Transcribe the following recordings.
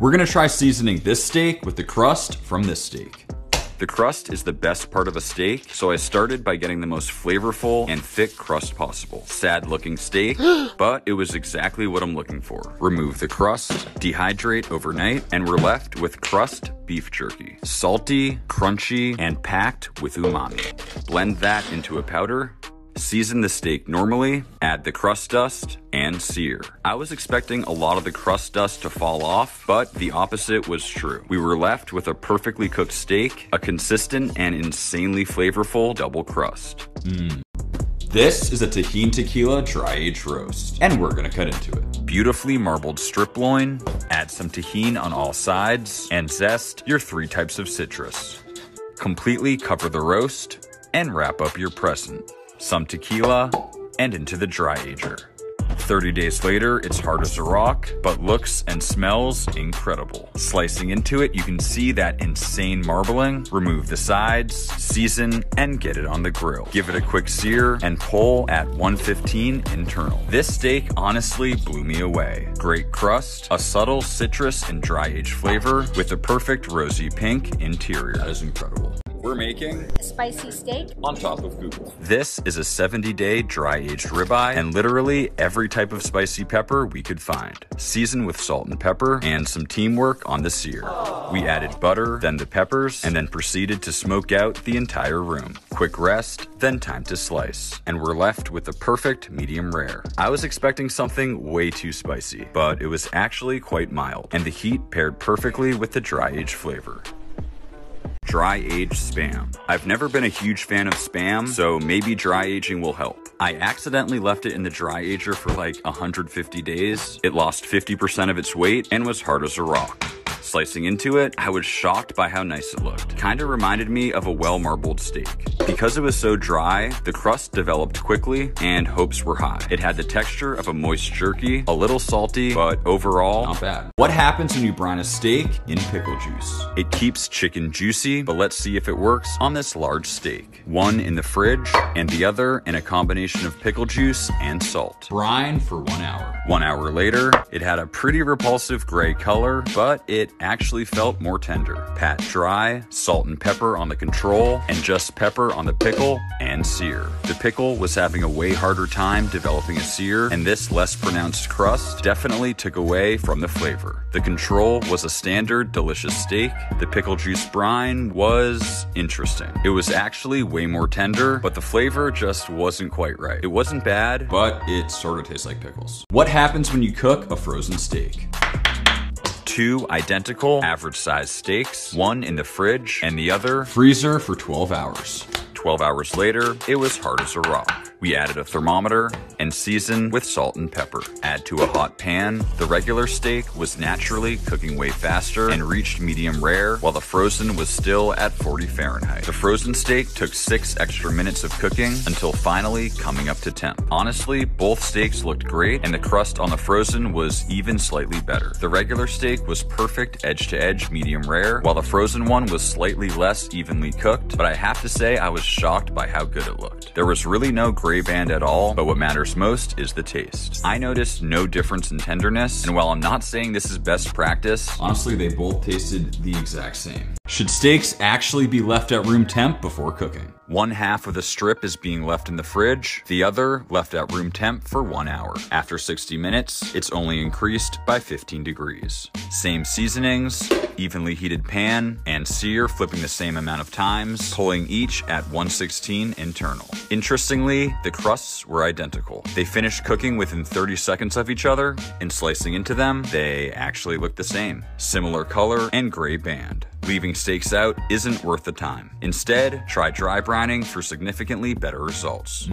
We're gonna try seasoning this steak with the crust from this steak. The crust is the best part of a steak, so I started by getting the most flavorful and thick crust possible. Sad looking steak, but it was exactly what I'm looking for. Remove the crust, dehydrate overnight, and we're left with crust beef jerky. Salty, crunchy, and packed with umami. Blend that into a powder. Season the steak normally, add the crust dust, and sear. I was expecting a lot of the crust dust to fall off, but the opposite was true. We were left with a perfectly cooked steak, a consistent and insanely flavorful double crust. This is a Tajin Tequila dry-aged roast, and we're gonna cut into it. Beautifully marbled strip loin, add some Tajin on all sides, and zest your 3 types of citrus. Completely cover the roast, and wrap up your present. Some tequila, and into the dry ager. 30 days later, it's hard as a rock, but looks and smells incredible. Slicing into it, you can see that insane marbling. Remove the sides, season, and get it on the grill. Give it a quick sear and pull at 115 internal. This steak honestly blew me away. Great crust, a subtle citrus and dry-aged flavor with a perfect rosy pink interior. That is incredible. We're making a spicy steak on top of Google. This is a 70-day dry-aged ribeye and literally every type of spicy pepper we could find. Seasoned with salt and pepper and some teamwork on the sear. We added butter, then the peppers, and then proceeded to smoke out the entire room. Quick rest, then time to slice. And we're left with the perfect medium rare. I was expecting something way too spicy, but it was actually quite mild, and the heat paired perfectly with the dry-aged flavor. Dry-aged Spam. I've never been a huge fan of Spam, so maybe dry aging will help. I accidentally left it in the dry ager for like 150 days. It lost 50% of its weight and was hard as a rock. Slicing into it, I was shocked by how nice it looked. Kinda reminded me of a well-marbled steak. Because it was so dry, the crust developed quickly and hopes were high. It had the texture of a moist jerky, a little salty, but overall, not bad. What happens when you brine a steak in pickle juice? It keeps chicken juicy, but let's see if it works on this large steak. One in the fridge and the other in a combination of pickle juice and salt. Brine for 1 hour. 1 hour later, it had a pretty repulsive gray color, but it actually felt more tender. Pat dry, salt and pepper on the control, and just pepper on the pickle and sear. The pickle was having a way harder time developing a sear, and this less pronounced crust definitely took away from the flavor. The control was a standard delicious steak. The pickle juice brine was interesting. It was actually way more tender, but the flavor just wasn't quite right. It wasn't bad, but it sort of tastes like pickles. What happens when you cook a frozen steak? 2 identical average-sized steaks, one in the fridge and the other freezer for 12 hours. 12 hours later, it was hard as a rock. We added a thermometer and seasoned with salt and pepper. Add to a hot pan. The regular steak was naturally cooking way faster and reached medium rare, while the frozen was still at 40 Fahrenheit. The frozen steak took 6 extra minutes of cooking until finally coming up to temp. Honestly, both steaks looked great, and the crust on the frozen was even slightly better. The regular steak was perfect edge-to-edge medium rare, while the frozen one was slightly less evenly cooked, but I have to say I was shocked by how good it looked. There was really no gray band at all, but what matters most is the taste. I noticed no difference in tenderness, and while I'm not saying this is best practice, honestly, they both tasted the exact same. Should steaks actually be left at room temp before cooking? One half of the strip is being left in the fridge, the other left at room temp for 1 hour. After 60 minutes, it's only increased by 15 degrees. Same seasonings, evenly heated pan, and sear flipping the same amount of times, pulling each at 116 internal. Interestingly, the crusts were identical. They finished cooking within 30 seconds of each other, and slicing into them, they actually looked the same. Similar color and gray band. Leaving steaks out isn't worth the time. Instead, try dry brining for significantly better results.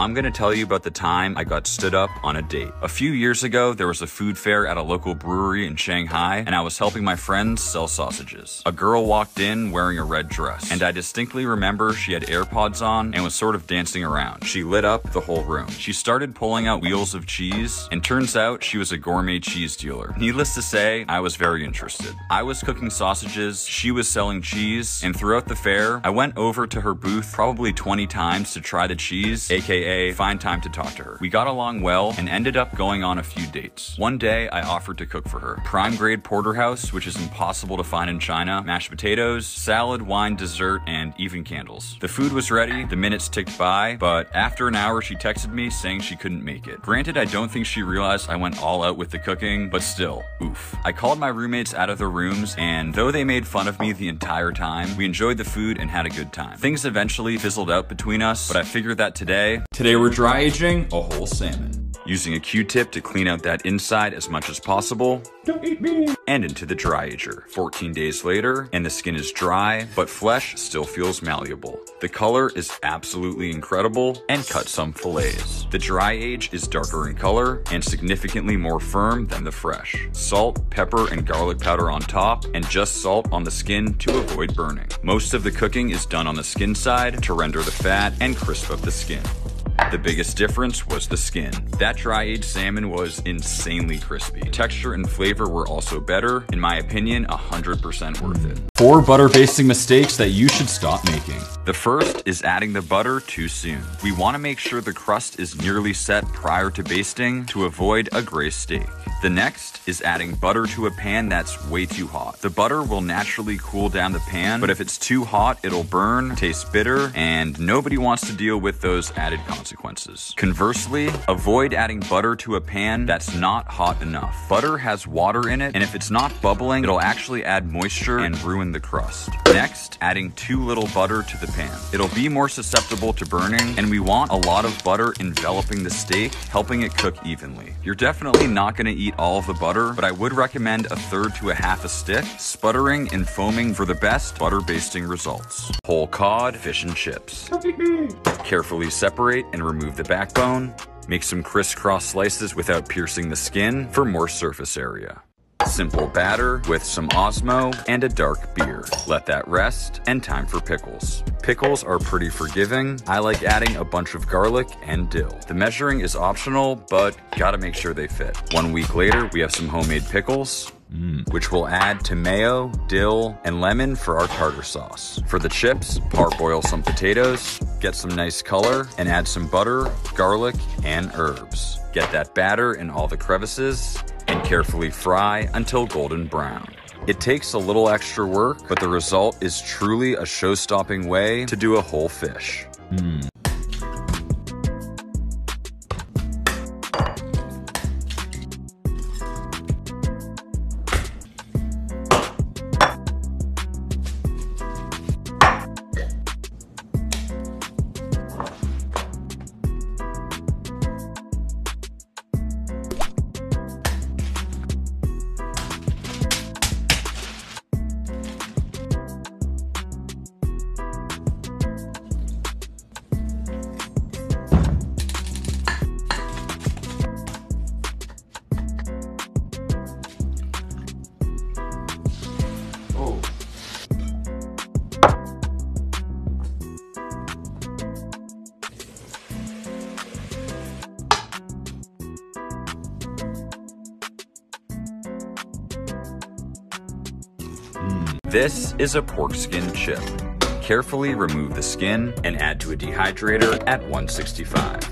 I'm gonna tell you about the time I got stood up on a date. A few years ago, there was a food fair at a local brewery in Shanghai, and I was helping my friends sell sausages. A girl walked in wearing a red dress, and I distinctly remember she had AirPods on and was sort of dancing around. She lit up the whole room. She started pulling out wheels of cheese, and turns out she was a gourmet cheese dealer. Needless to say, I was very interested. I was cooking sausages, she was selling cheese, and throughout the fair, I went over to her booth probably 20 times to try the cheese, aka find time to talk to her. We got along well and ended up going on a few dates. One day, I offered to cook for her. Prime grade porterhouse, which is impossible to find in China, mashed potatoes, salad, wine, dessert, and even candles. The food was ready, the minutes ticked by, but after an hour she texted me saying she couldn't make it. Granted, I don't think she realized I went all out with the cooking, but still, oof. I called my roommates out of their rooms, and though they made fun of me the entire time, we enjoyed the food and had a good time. Things eventually fizzled out between us, but I figured that today we're dry aging a whole salmon. Using a Q-tip to clean out that inside as much as possible. Don't eat me! And into the dry ager. 14 days later, and the skin is dry, but flesh still feels malleable. The color is absolutely incredible, and cut some fillets. The dry age is darker in color, and significantly more firm than the fresh. Salt, pepper, and garlic powder on top, and just salt on the skin to avoid burning. Most of the cooking is done on the skin side to render the fat and crisp up the skin. The biggest difference was the skin. That dry-aged salmon was insanely crispy. Texture and flavor were also better. In my opinion, 100% worth it. 4 butter basting mistakes that you should stop making. The first is adding the butter too soon. We want to make sure the crust is nearly set prior to basting to avoid a gray steak. The next is adding butter to a pan that's way too hot. The butter will naturally cool down the pan, but if it's too hot, it'll burn, taste bitter, and nobody wants to deal with those added consequences. Conversely, avoid adding butter to a pan that's not hot enough. Butter has water in it, and if it's not bubbling, it'll actually add moisture and ruin the crust. Next, adding too little butter to the pan. It'll be more susceptible to burning, and we want a lot of butter enveloping the steak, helping it cook evenly. You're definitely not going to eat all of the butter, but I would recommend 1/3 to 1/2 stick, sputtering and foaming for the best butter basting results. Whole cod, fish and chips. Carefully separate and remove the backbone. Make some crisscross slices without piercing the skin for more surface area. Simple batter with some Osmo and a dark beer. Let that rest, and time for pickles. Pickles are pretty forgiving. I like adding a bunch of garlic and dill. The measuring is optional, but gotta make sure they fit. 1 week later, we have some homemade pickles, which we'll add to mayo, dill, and lemon for our tartar sauce. For the chips, parboil some potatoes, get some nice color, and add some butter, garlic, and herbs. Get that batter in all the crevices, and carefully fry until golden brown. It takes a little extra work, but the result is truly a show-stopping way to do a whole fish. This is a pork skin chip. Carefully remove the skin and add to a dehydrator at 165.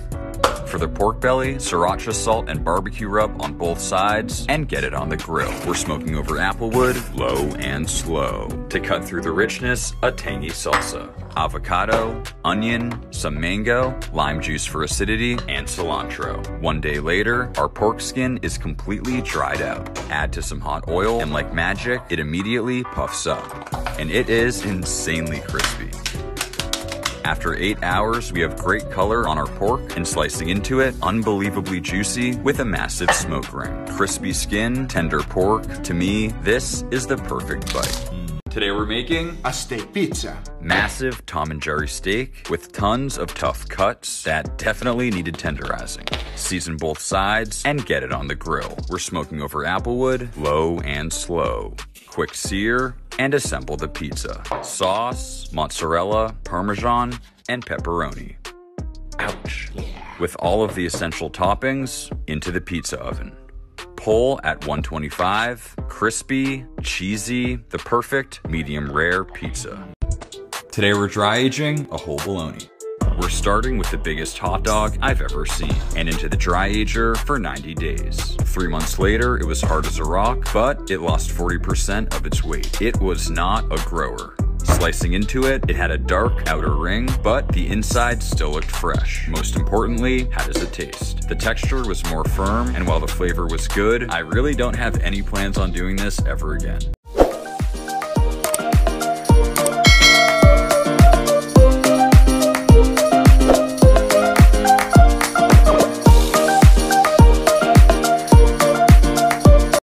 For the pork belly, sriracha salt and barbecue rub on both sides and get it on the grill. We're smoking over applewood, low and slow. To cut through the richness, a tangy salsa. Avocado, onion, some mango, lime juice for acidity, and cilantro. 1 day later, our pork skin is completely dried out. Add to some hot oil, and like magic, it immediately puffs up. And it is insanely crispy. After 8 hours, we have great color on our pork, and slicing into it, unbelievably juicy with a massive smoke ring. Crispy skin, tender pork. To me, this is the perfect bite. Today we're making a steak pizza. Massive Tom and Jerry steak with tons of tough cuts that definitely needed tenderizing. Season both sides and get it on the grill. We're smoking over applewood, low and slow. Quick sear and assemble the pizza. Sauce, mozzarella, parmesan, and pepperoni. Ouch. With all of the essential toppings into the pizza oven. whole at 125, crispy, cheesy, the perfect medium rare pizza. Today we're dry aging a whole bologna. We're starting with the biggest hot dog I've ever seen and into the dry ager for 90 days. 3 months later, it was hard as a rock, but it lost 40% of its weight. It was not a grower. Slicing into it, it had a dark outer ring, but the inside still looked fresh. Most importantly, how does it taste? The texture was more firm, and while the flavor was good, I really don't have any plans on doing this ever again.